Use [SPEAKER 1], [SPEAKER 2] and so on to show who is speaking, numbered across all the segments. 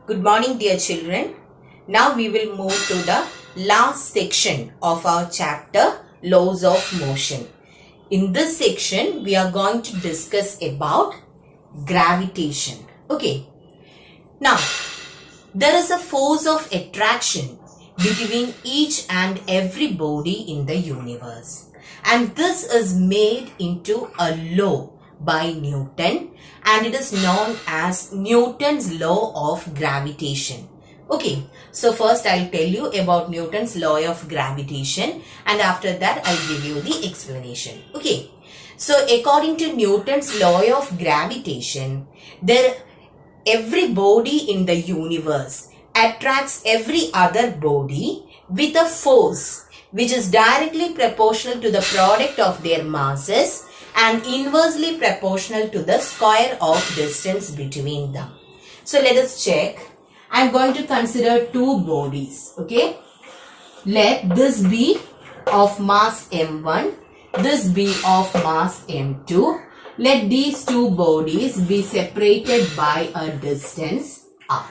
[SPEAKER 1] Good morning, dear children. Now we will move to the last section of our chapter, Laws of Motion. In this section, we are going to discuss about gravitation. Okay. Now, there is a force of attraction between each and every body in the universe. And this is made into a law by Newton, and it is known as Newton's law of gravitation. Okay, so first I'll tell you about Newton's law of gravitation, and after that I'll give you the explanation. Okay, so according to Newton's law of gravitation, every body in the universe attracts every other body with a force which is directly proportional to the product of their masses and inversely proportional to the square of distance between them. So let us check. I am going to consider two bodies. Okay. Let this be of mass m1, this be of mass m2. Let these two bodies be separated by a distance r.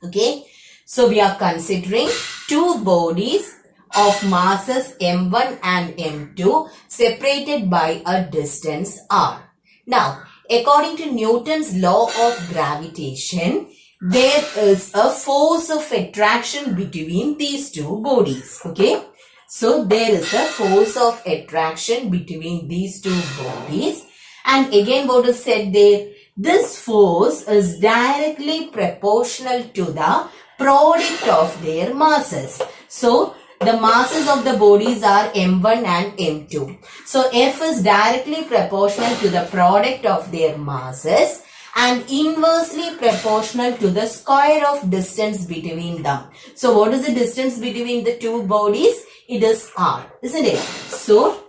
[SPEAKER 1] Okay. So we are considering two bodies of masses m1 and m2 separated by a distance r. Now, according to Newton's law of gravitation, there is a force of attraction between these two bodies. Okay. So, there is a force of attraction between these two bodies. And again, what is said there? This force is directly proportional to the product of their masses. So, the masses of the bodies are m1 and m2. So, F is directly proportional to the product of their masses and inversely proportional to the square of distance between them. So, what is the distance between the two bodies? It is r, isn't it? So,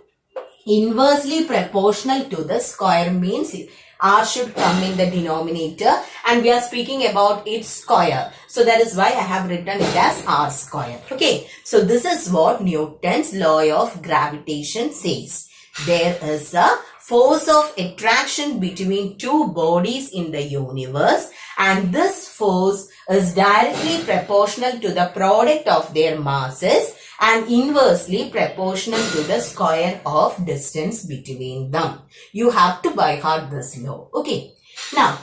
[SPEAKER 1] inversely proportional to the square means r should come in the denominator, and we are speaking about its square. So that is why I have written it as r square. Okay. So this is what Newton's law of gravitation says. There is a force of attraction between two bodies in the universe, and this force is directly proportional to the product of their masses and inversely proportional to the square of distance between them. You have to by heart this law. Okay. Now,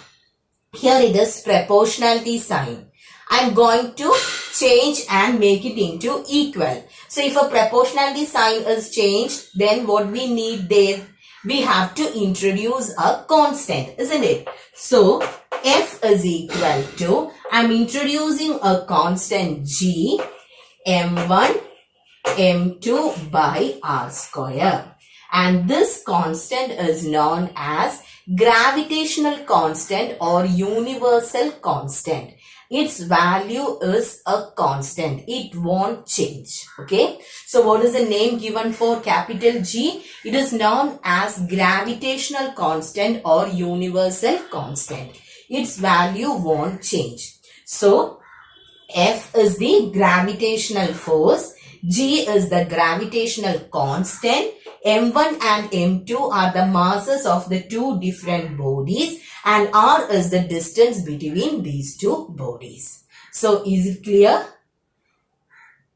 [SPEAKER 1] here it is proportionality sign. I am going to change and make it into equal. So, if a proportionality sign is changed, then what we need there? We have to introduce a constant, isn't it? So, F is equal to, I am introducing a constant G, M1, M2 by R square. And this constant is known as gravitational constant or universal constant. Its value is a constant. It won't change. Okay. So what is the name given for capital G? It is known as gravitational constant or universal constant. Its value won't change. So F is the gravitational force. G is the gravitational constant. M1 and M2 are the masses of the two different bodies, and R is the distance between these two bodies. So, is it clear?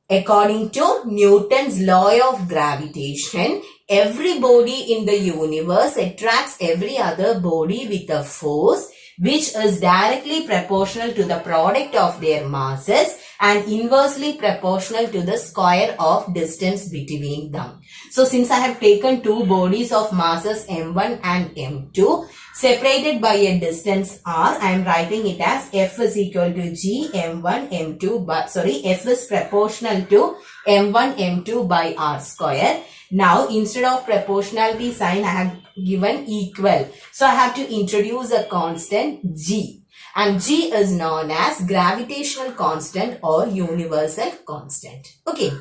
[SPEAKER 1] According to Newton's law of gravitation, every body in the universe attracts every other body with a force which is directly proportional to the product of their masses and inversely proportional to the square of distance between them. So, since I have taken two bodies of masses m1 and m2 separated by a distance r, I am writing it as F is equal to G m1 m2 by, F is proportional to m1 m2 by r square. Now, instead of proportionality sign, I have given equal. So, I have to introduce a constant G. And G is known as gravitational constant or universal constant. Okay.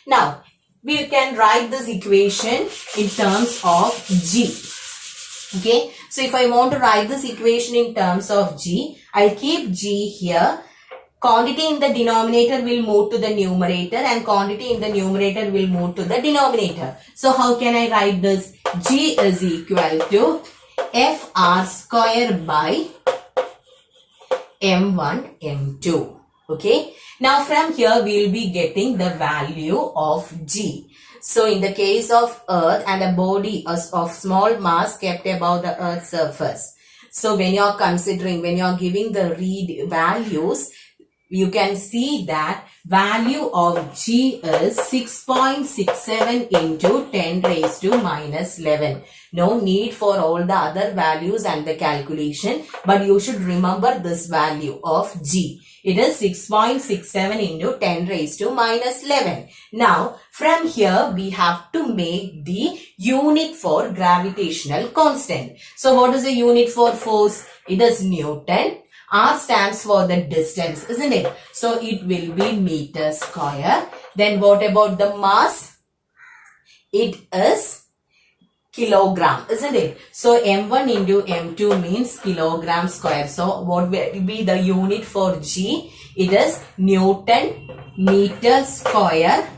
[SPEAKER 1] Now, we can write this equation in terms of G. Okay. So, if I want to write this equation in terms of G, I'll keep G here. Quantity in the denominator will move to the numerator and quantity in the numerator will move to the denominator. So, how can I write this? G is equal to F r square by m1, m2. Okay. Now from here we will be getting the value of G. So in the case of Earth and a body of small mass kept above the Earth's surface. So when you are considering, when you are giving the read values, you can see that value of G is 6.67 into 10 raised to minus 11. No need for all the other values and the calculation, but you should remember this value of G. It is 6.67 into 10 raised to minus 11. Now, from here, we have to make the unit for gravitational constant. So, what is the unit for force? It is Newton. R stands for the distance, isn't it? So, it will be meter square. Then, what about the mass? It is kilogram, isn't it? So m1 into m2 means kilogram square. So what will be the unit for G? It is Newton meter square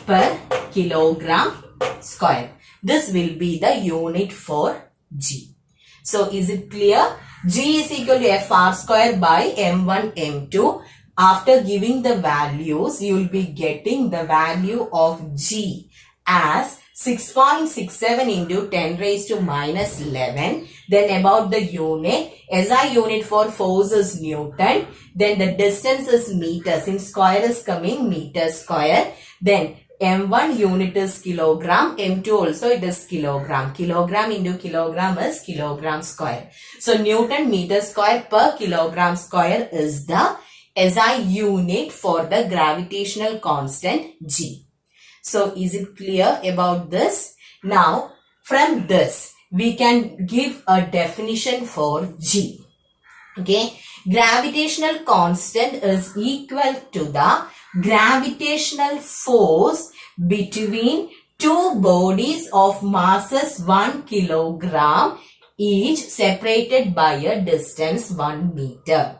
[SPEAKER 1] per kilogram square. This will be the unit for G. So is it clear? G is equal to FR square by m1 m2. After giving the values, you will be getting the value of G as 6.67 into 10 raised to minus 11. Then about the unit, SI unit for force is Newton. Then the distance is meter. Since square is coming, meter square. Then M1 unit is kilogram. M2 also it is kilogram. Kilogram into kilogram is kilogram square. So Newton meter square per kilogram square is the SI unit for the gravitational constant G. So is it clear about this? Now from this we can give a definition for G. Okay, gravitational constant is equal to the gravitational force between two bodies of masses 1 kilogram each separated by a distance 1 meter.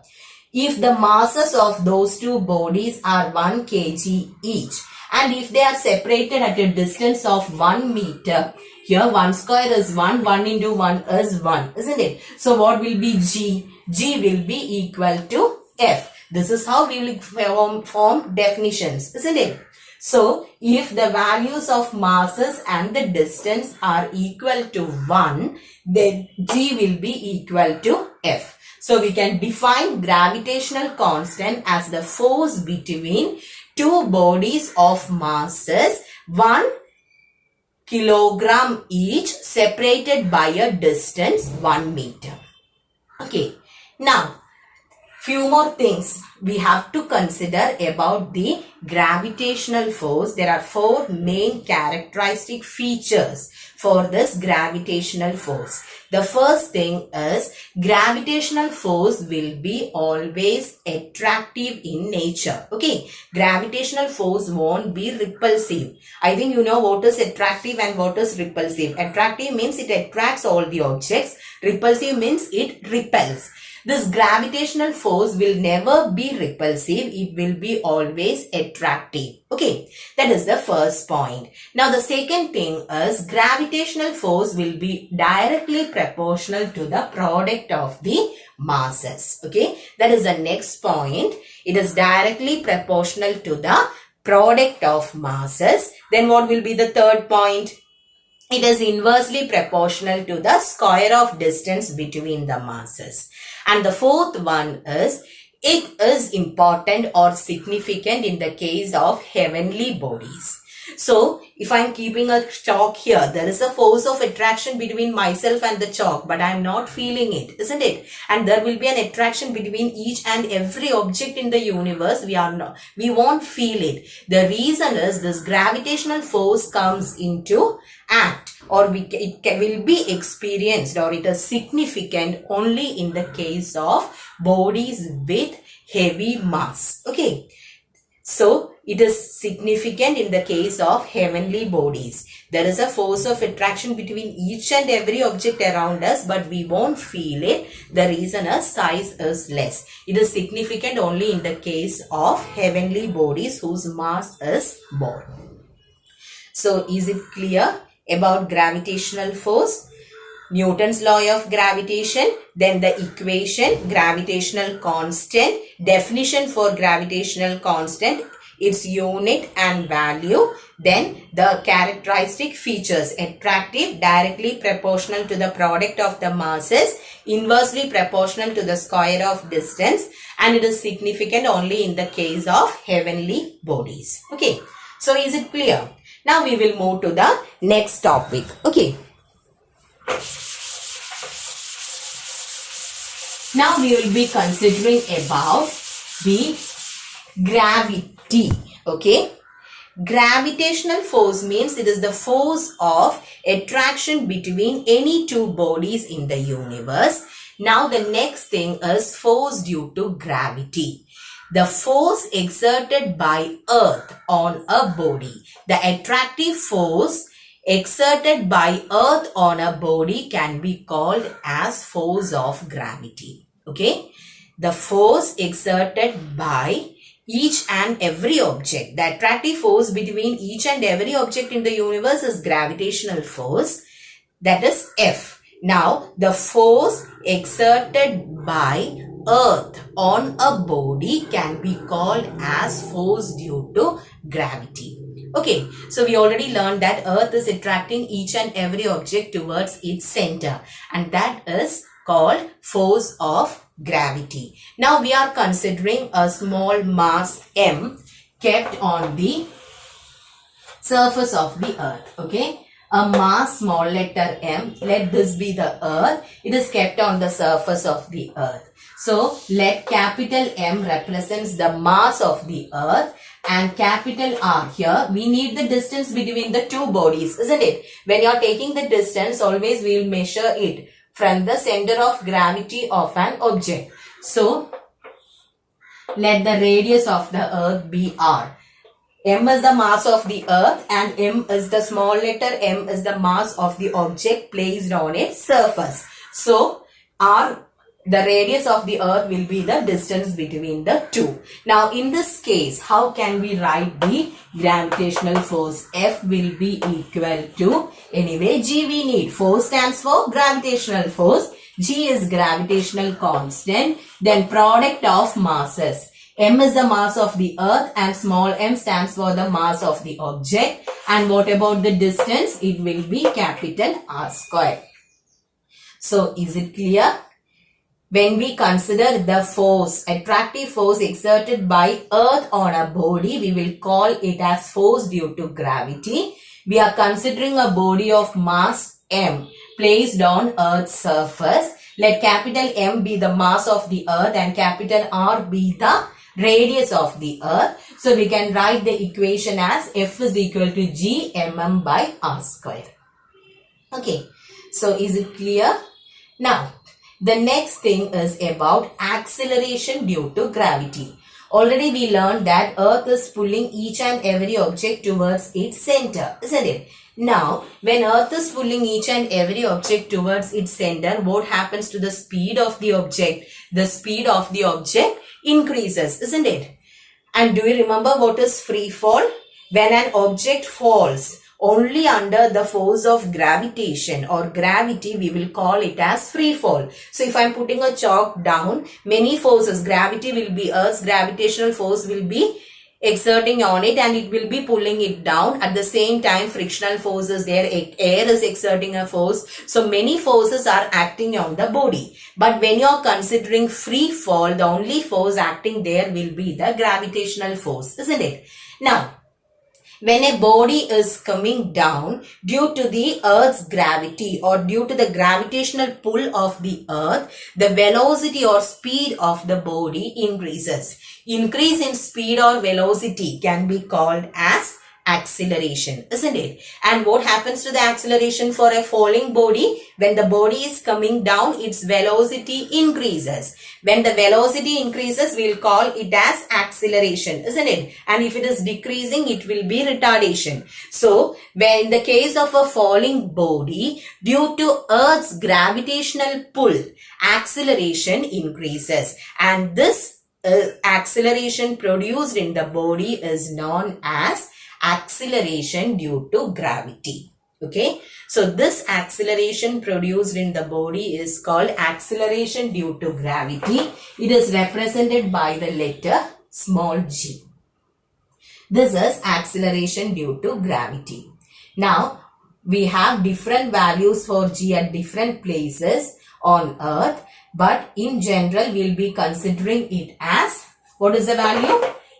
[SPEAKER 1] If the masses of those two bodies are 1 kg each, and if they are separated at a distance of 1 meter, here 1 square is 1, 1 into 1 is 1, isn't it? So what will be G? G will be equal to F. This is how we will form definitions, isn't it? So if the values of masses and the distance are equal to 1, then G will be equal to F. So we can define gravitational constant as the force between two bodies of masses 1 kilogram each separated by a distance 1 meter. Okay, now few more things we have to consider about the gravitational force. There are 4 main characteristic features for this gravitational force. The first thing is gravitational force will be always attractive in nature. Okay, gravitational force won't be repulsive. I think you know what is attractive and what is repulsive. Attractive means it attracts all the objects. Repulsive means it repels. This gravitational force will never be repulsive. It will be always attractive. Okay, that is the first point. Now the second thing is gravitational force will be directly proportional to the product of the masses. Okay, that is the next point. It is directly proportional to the product of masses. Then what will be the third point? It is inversely proportional to the square of distance between the masses. And the fourth one is, it is important or significant in the case of heavenly bodies. So, if I am keeping a chalk here, there is a force of attraction between myself and the chalk, but I am not feeling it, isn't it? And there will be an attraction between each and every object in the universe. We won't feel it. The reason is this gravitational force comes into act, or it will be experienced, or it is significant only in the case of bodies with heavy mass. Okay. So, it is significant in the case of heavenly bodies. There is a force of attraction between each and every object around us, but we won't feel it. The reason is size is less. It is significant only in the case of heavenly bodies whose mass is more. So, is it clear about gravitational force? Newton's law of gravitation, then the equation, gravitational constant, definition for gravitational constant, its unit and value, then the characteristic features, attractive, directly proportional to the product of the masses, inversely proportional to the square of distance, and it is significant only in the case of heavenly bodies. Okay, so is it clear? Now we will move to the next topic. Okay. Now we will be considering about the gravity. Okay. Gravitational force means it is the force of attraction between any two bodies in the universe. Now the next thing is force due to gravity. The force exerted by Earth on a body. The attractive force exerted by Earth on a body can be called as force of gravity. Okay. The force exerted by each and every object. The attractive force between each and every object in the universe is gravitational force. That is F. Now, the force exerted by Earth on a body can be called as force due to gravity. Okay, so we already learned that Earth is attracting each and every object towards its center, and that is called force of gravity. Now we are considering a small mass m kept on the surface of the Earth. Okay, a mass small letter m, let this be the Earth, it is kept on the surface of the Earth. So let capital M represents the mass of the Earth and capital R here. We need the distance between the two bodies, isn't it? When you are taking the distance, always we will measure it from the center of gravity of an object. So let the radius of the Earth be R. M is the mass of the Earth and M is the small letter m is the mass of the object placed on its surface. So R, the radius of the Earth, will be the distance between the two. Now in this case, how can we write the gravitational force? F will be equal to, anyway G we need. Force stands for gravitational force. G is gravitational constant. Then product of masses. M is the mass of the Earth and small m stands for the mass of the object. And what about the distance? It will be capital R square. So is it clear? When we consider the force, attractive force exerted by Earth on a body, we will call it as force due to gravity. We are considering a body of mass m placed on Earth's surface. Let capital M be the mass of the Earth and capital R be the radius of the Earth. So we can write the equation as F is equal to G mm by R square. Okay, so is it clear? Now, the next thing is about acceleration due to gravity. Already we learned that Earth is pulling each and every object towards its center, isn't it? Now, when Earth is pulling each and every object towards its center, what happens to the speed of the object? The speed of the object increases, isn't it? And do you remember what is free fall? When an object falls only under the force of gravitation or gravity, we will call it as free fall. So if I am putting a chalk down, many forces, gravity will be Earth's gravitational force will be exerting on it and it will be pulling it down. At the same time, frictional force is there, air is exerting a force. So many forces are acting on the body. But when you are considering free fall, the only force acting there will be the gravitational force, isn't it? Now, when a body is coming down due to the Earth's gravity or due to the gravitational pull of the Earth, the velocity or speed of the body increases. Increase in speed or velocity can be called as acceleration, isn't it? And what happens to the acceleration for a falling body? When the body is coming down, its velocity increases. When the velocity increases, we'll call it as acceleration, isn't it? And if it is decreasing, it will be retardation. So, when in the case of a falling body, due to Earth's gravitational pull, acceleration increases. And this acceleration produced in the body is known as acceleration due to gravity. Okay, so this acceleration produced in the body is called acceleration due to gravity. It is represented by the letter small g. This is acceleration due to gravity. Now, we have different values for g at different places on earth, but in general, we'll be considering it as, what is the value?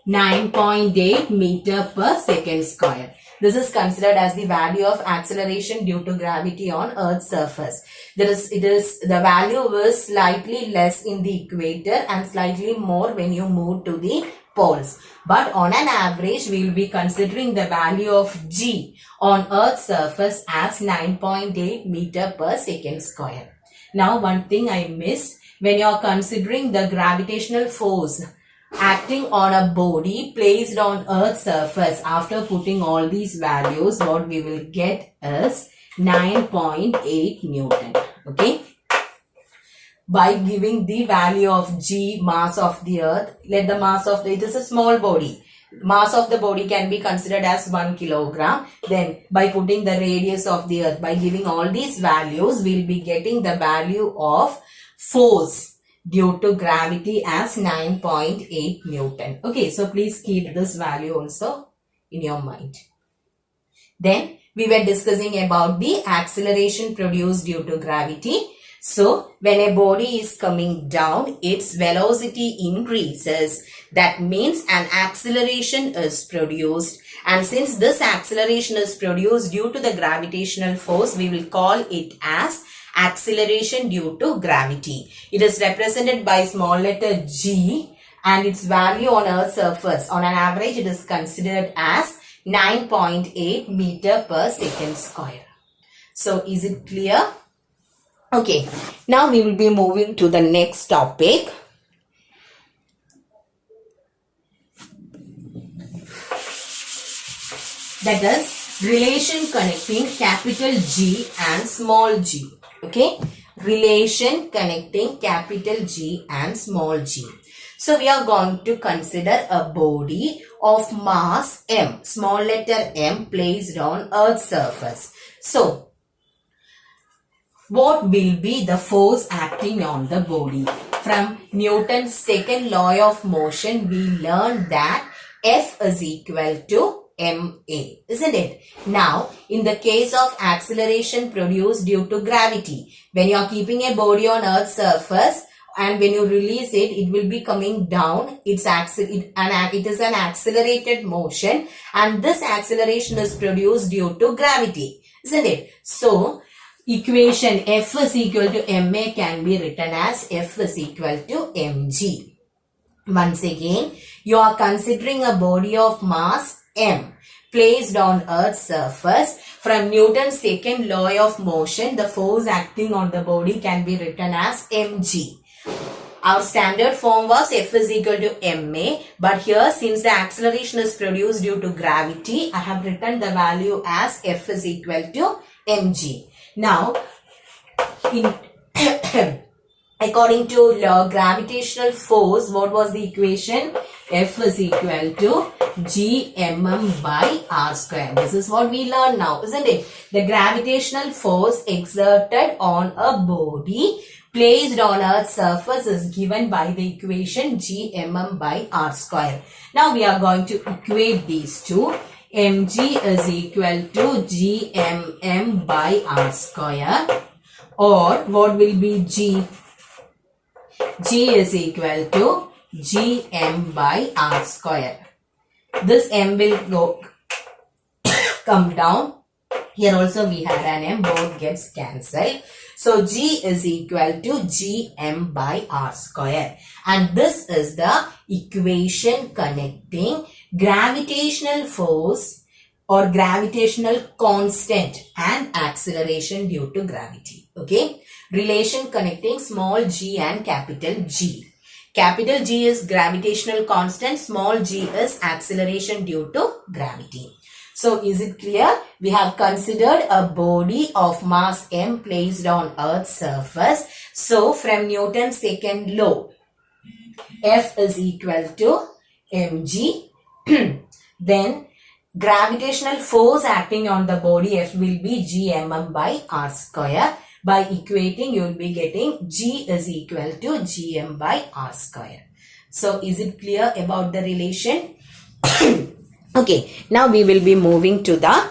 [SPEAKER 1] 9.8 meter per second square. This is considered as the value of acceleration due to gravity on Earth's surface. The value is slightly less in the equator and slightly more when you move to the poles. But on an average, we will be considering the value of G on Earth's surface as 9.8 meter per second square. Now, one thing I missed, when you are considering the gravitational force acting on a body placed on Earth's surface, after putting all these values, what we will get is 9.8 Newton. Okay. By giving the value of G, mass of the Earth, let the mass of it is a small body. Mass of the body can be considered as 1 kilogram. Then by putting the radius of the Earth, by giving all these values, we will be getting the value of force due to gravity as 9.8 Newton. Okay, so please keep this value also in your mind. Then we were discussing about the acceleration produced due to gravity. So when a body is coming down, its velocity increases. That means an acceleration is produced. And since this acceleration is produced due to the gravitational force, we will call it as acceleration due to gravity. It is represented by small letter g and its value on Earth's surface. On an average, it is considered as 9.8 meter per second square. So is it clear? Okay, now we will be moving to the next topic. That is relation connecting capital G and small g. Okay, relation connecting capital G and small g. So we are going to consider a body of mass m, small letter m, placed on Earth's surface. So what will be the force acting on the body? From Newton's second law of motion, we learned that F is equal to ma, isn't it? Now, in the case of acceleration produced due to gravity, when you are keeping a body on Earth's surface and when you release it, it will be coming down. It is an accelerated motion, and this acceleration is produced due to gravity, isn't it? So, equation F is equal to ma can be written as F is equal to mg. Once again, you are considering a body of mass m placed on Earth's surface. From Newton's second law of motion, the force acting on the body can be written as mg. Our standard form was F is equal to ma, but here since the acceleration is produced due to gravity, I have written the value as F is equal to mg. Now, according to gravitational force, what was the equation? F is equal to Gmm by r square. This is what we learn now, isn't it? The gravitational force exerted on a body placed on Earth's surface is given by the equation Gmm by r square. Now we are going to equate these two. mg is equal to Gmm by r square, or what will be g? G is equal to Gm by r square. This m will come down. Here also we have an m, both gets cancelled. So G is equal to Gm by r square. And this is the equation connecting gravitational force or gravitational constant and acceleration due to gravity. Okay. Relation connecting small g and capital G. Capital G is gravitational constant, small g is acceleration due to gravity. So is it clear? We have considered a body of mass m placed on Earth's surface. So from Newton's second law, F is equal to mg. Then gravitational force acting on the body F will be gmm by r square. By equating, you will be getting G is equal to gm by r square. So is it clear about the relation? Okay, now we will be moving to the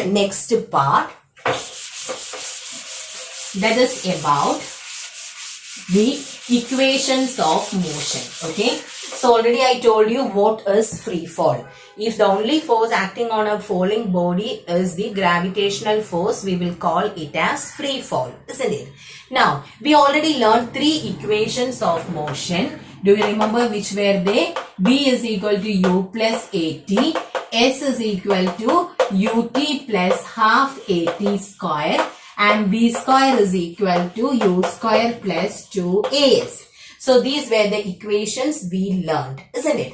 [SPEAKER 1] next part, that is about the equations of motion. Okay, so already I told you what is free fall. If the only force acting on a falling body is the gravitational force, we will call it as free fall, isn't it? Now, we already learned three equations of motion. Do you remember which were they? V is equal to u plus at, S is equal to ut plus half at square, and v square is equal to u square plus 2as. So these were the equations we learned, isn't it?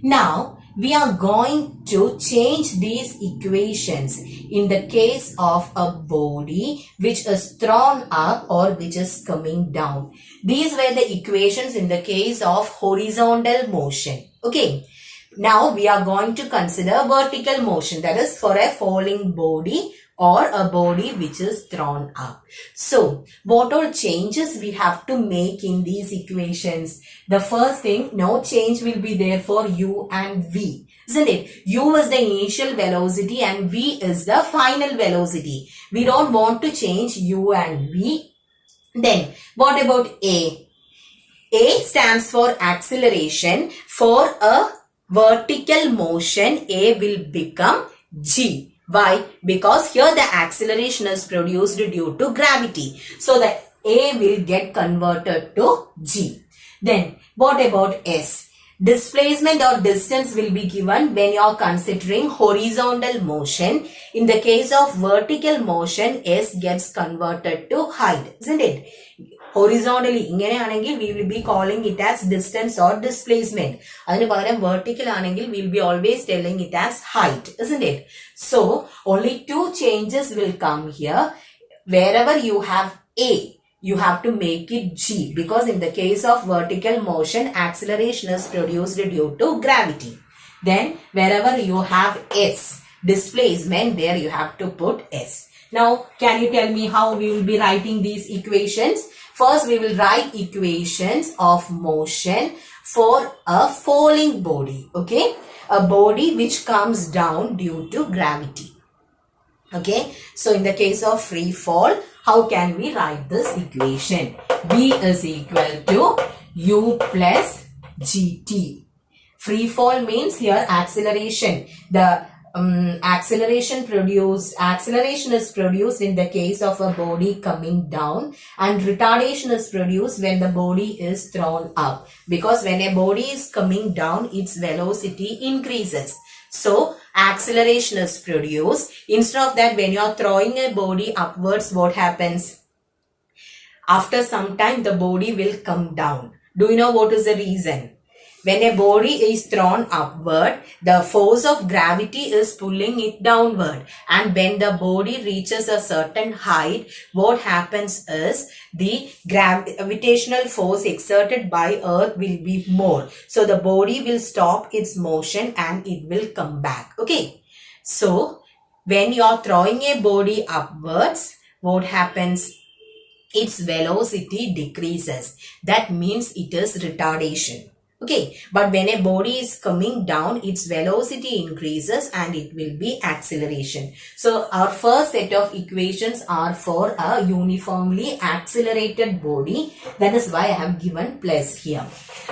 [SPEAKER 1] Now we are going to change these equations in the case of a body which is thrown up or which is coming down. These were the equations in the case of horizontal motion. Okay. Now we are going to consider vertical motion, that is for a falling body or a body which is thrown up. So what all changes we have to make in these equations? The first thing, no change will be there for u and v, isn't it? U is the initial velocity and v is the final velocity. We don't want to change u and v. Then what about a? A stands for acceleration. For a vertical motion, A will become G. Why? Because here the acceleration is produced due to gravity. So the A will get converted to G. Then what about S? Displacement or distance will be given when you are considering horizontal motion. In the case of vertical motion, S gets converted to height, isn't it? Horizontally, we will be calling it as distance or displacement. Vertical, we will be always telling it as height, isn't it? So, only two changes will come here. Wherever you have A, you have to make it G, because in the case of vertical motion, acceleration is produced due to gravity. Then, wherever you have S, displacement, there you have to put S. Now, can you tell me how we will be writing these equations? First, we will write equations of motion for a falling body, okay? A body which comes down due to gravity, okay? So, in the case of free fall, how can we write this equation? V is equal to u plus gt. Free fall means here acceleration. The acceleration is produced in the case of a body coming down, and retardation is produced when the body is thrown up, because when a body is coming down, its velocity increases. So acceleration is produced. Instead of that, when you are throwing a body upwards, what happens? After some time, the body will come down. Do you know what is the reason? When a body is thrown upward, the force of gravity is pulling it downward. And when the body reaches a certain height, what happens is the gravitational force exerted by Earth will be more. So the body will stop its motion and it will come back. Okay. So when you are throwing a body upwards, what happens? Its velocity decreases. That means it is retardation. Okay, but when a body is coming down, its velocity increases and it will be acceleration. So our first set of equations are for a uniformly accelerated body. That is why I have given plus here.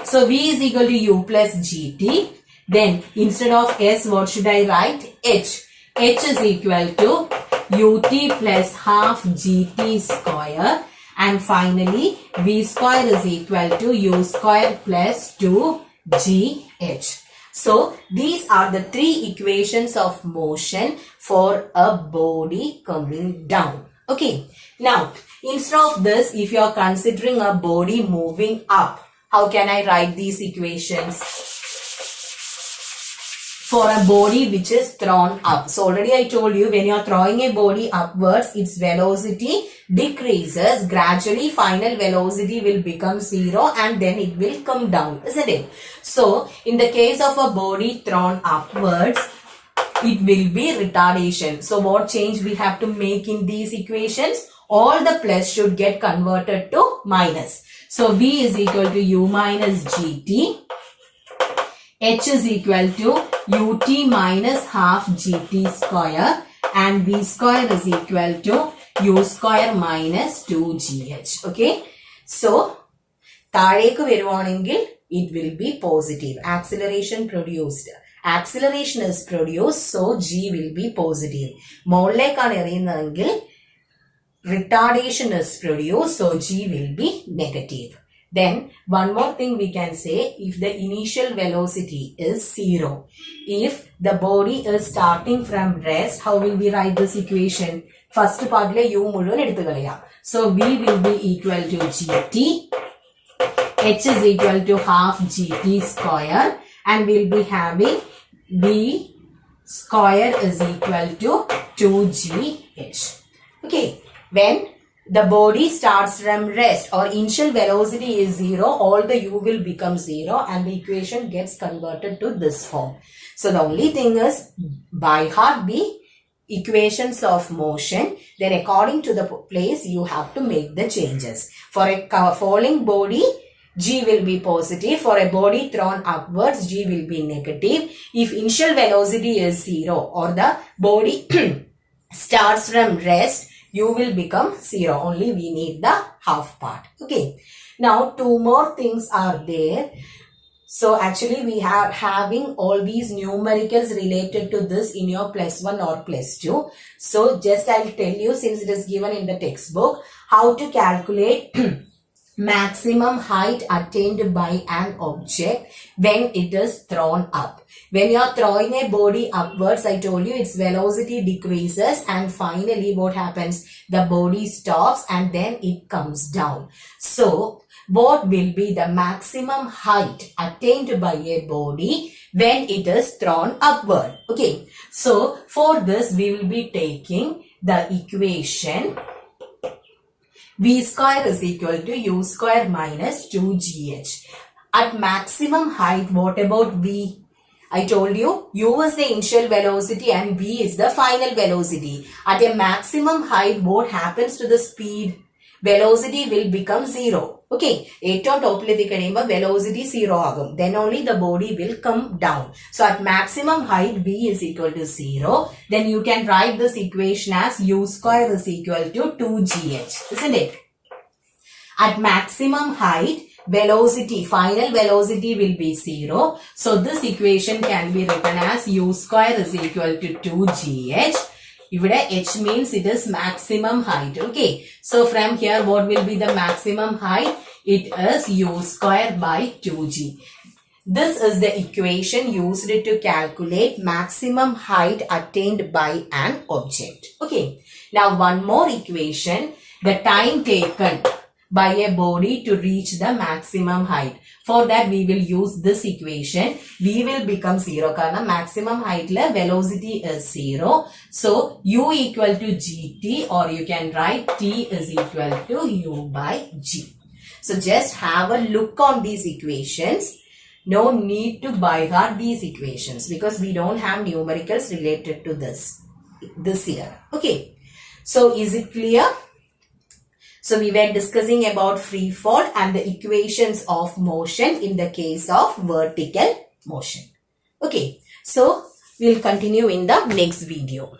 [SPEAKER 1] So V is equal to U plus GT. Then instead of S, what should I write? H. H is equal to UT plus half GT square. And finally, V square is equal to U square plus 2GH. So, these are the three equations of motion for a body coming down. Okay. Now, instead of this, if you are considering a body moving up, how can I write these equations? For a body which is thrown up. So already I told you, when you are throwing a body upwards, its velocity decreases. Gradually, final velocity will become 0 and then it will come down, isn't it? So, in the case of a body thrown upwards, it will be retardation. So what change we have to make in these equations? All the plus should get converted to minus. So V is equal to U minus GT. H is equal to UT minus half GT square. And V square is equal to U square minus 2GH. Okay. So, it will be positive. Acceleration produced. Acceleration is produced, so G will be positive. Retardation is produced, so G will be negative. Then, one more thing we can say, if the initial velocity is 0, if the body is starting from rest, how will we write this equation? First part, U mulun eduthukalaya. So, V will be equal to GT, H is equal to half GT square, and we'll be having V square is equal to 2GH. Okay, when the body starts from rest or initial velocity is 0, all the U will become 0 and the equation gets converted to this form. So the only thing is by heart the equations of motion, then according to the place you have to make the changes. For a falling body, G will be positive. For a body thrown upwards, G will be negative. If initial velocity is 0 or the body starts from rest, U will become 0. Only we need the half part. Okay. Now, two more things are there. So, actually we are having all these numericals related to this in your +1 or +2. So, just I'll tell you, since it is given in the textbook, how to calculate maximum height attained by an object when it is thrown up. When you are throwing a body upwards, I told you its velocity decreases and finally what happens? The body stops and then it comes down. So, what will be the maximum height attained by a body when it is thrown upward? Okay, so for this we will be taking the equation V square is equal to U square minus 2GH. At maximum height, what about V? I told you, U is the initial velocity and V is the final velocity. At a maximum height, what happens to the speed? Velocity will become 0. Okay, velocity 0 agum. Then only the body will come down. So at maximum height, V is equal to 0. Then you can write this equation as U square is equal to 2GH. Isn't it? At maximum height, velocity, final velocity will be 0. So this equation can be written as U square is equal to 2GH. H means it is maximum height. Okay. So from here, what will be the maximum height? It is U square by 2G. This is the equation used to calculate maximum height attained by an object. Okay. Now one more equation. The time taken by a body to reach the maximum height. For that we will use this equation. V will become 0 because maximum height la velocity is 0. So U equal to GT, or you can write T is equal to U by G. So just have a look on these equations. No need to by heart these equations because we don't have numericals related to this year. Okay. So is it clear? So we were discussing about free fall and the equations of motion in the case of vertical motion. Okay. So we'll continue in the next video.